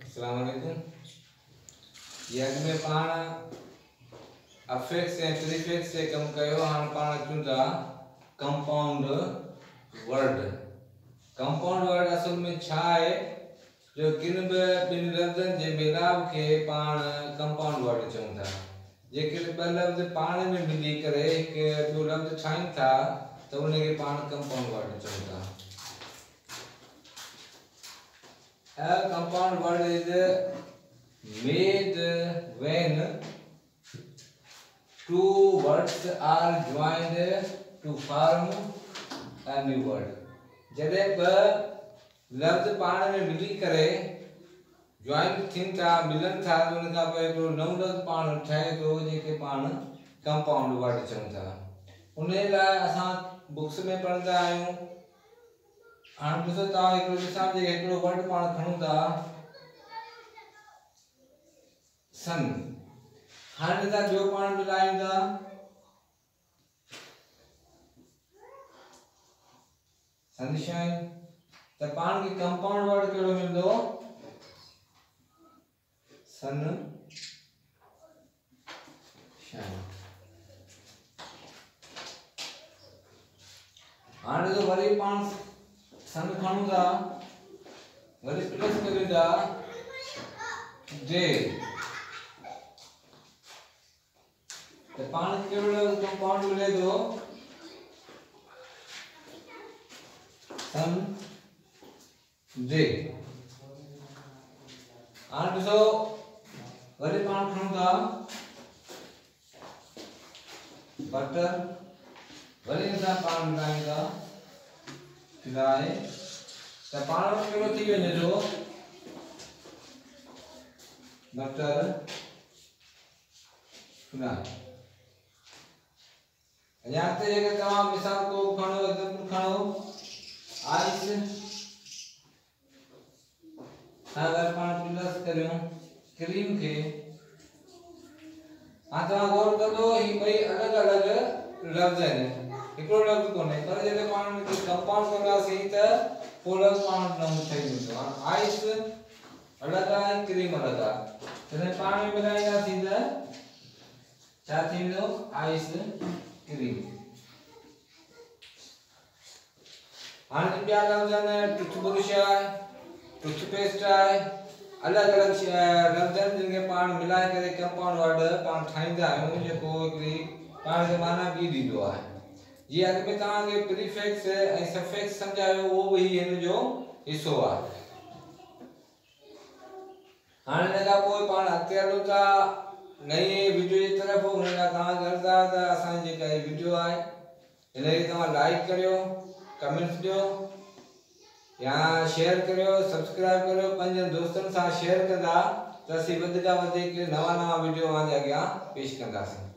अस्सलाम वालेकुम। ये अॻु में पाण अफेक्स ऐं प्रीफिक्स से कमु कयो। हाणे पाण अचूं था कंपाउंड वर्ड। कंपाउंड वर्ड असल में छा आहे जो किन बि ॿिनि लफ़्ज़नि जे मिलाप खे पाण कंपाउंड वर्ड चऊं था। जेके ॿ लफ़्ज़ पाण में मिली करे हिकु ॿियो लफ़्ज़ ठाहिनि था त उनखे पाण कंपाउंड वर्ड चऊं था। A compound word is made when two words are joined to form a new word. जॾहिं ॿ लफ़्ज़ पाण में मिली करे जॉइन थियनि था मिलनि था त उन खां पोइ हिकिड़ो नओं लफ़्ज़ पाण ठहे थो जेके पाण कंपाउंड वर्ड चऊं था। उन लाइ असां बुक्स में पढ़ंदा आहियूं। हाणे ॾिसो तव्हां हिकिड़ो मिसाल जे हिकिड़ो वर्ड पाण खणूं था सन। हाणे ॾिसा ॿियो पाण मिलायूं था सनशाइन। त पाण खे कंपाउंड वर्ड कहिड़ो मिलंदो? Sunshine. हाणे ॾिसो वरी पाण सन खणूं था वरी प्लस करियूं था डे त पाण कहिड़ो कंपाउंड मिले थो? सन डे। हाणे ॾिसो वरी पाण खणूं था बटर। वरी असां पाण मिलायूं था फ्राई त पाण वटि कहिड़ो थी वञे थो? Butter fry. अञा अॻिते जेके तव्हां मिसाल को खणो एग्जांपल खणो आइस। अगर पाण प्लस करियूं क्रीम खे हाणे तव्हां गौर कंदो ही ॿई अलॻि अलॻि लफ़्ज़ आहिनि हिकिड़ो लफ़्ज़ कोन्हे पर जॾहिं पाण हिनखे कंपाउंड कंदासीं त पोइ लफ़्ज़ पाण नओं ठही वेंदो। हाणे आइस अलॻि आहे क्रीम अलॻि आहे जॾहिं पाण में मिलाईंदासीं त छा थींदो? Ice cream. हाणे ॿिया लफ़्ज़ आहिनि टूथब्रुश आहे टूथपेस्ट आहे अलॻि अलॻि लफ़्ज़ आहिनि जिनखे पाण मिलाए करे कंपाउंड वर्ड पाण ठाहींदा आहियूं जेको हिकिड़ी पाण खे माना ॿी ॾींदो आहे। जीअं अॻु में तव्हांखे प्रीफिक्स ऐं सफिक्स सम्झायो उहो बि हिन जो हिसो आहे। हाणे हिन खां पोइ पाण अॻिते हलूं था नई वीडियो जी तरफ़। हुन लाइ तव्हां करंदा त असांजी जेका हीअ वीडियो आहे हिनखे तव्हां लाइक करियो कमेंट्स ॾियो या शेयर करियो सब्सक्राइब करियो। पंहिंजनि दोस्तनि सां शेयर कंदा त असीं वधि खां वधीक नवां वीडियो तव्हांजे अॻियां पेश कंदासीं।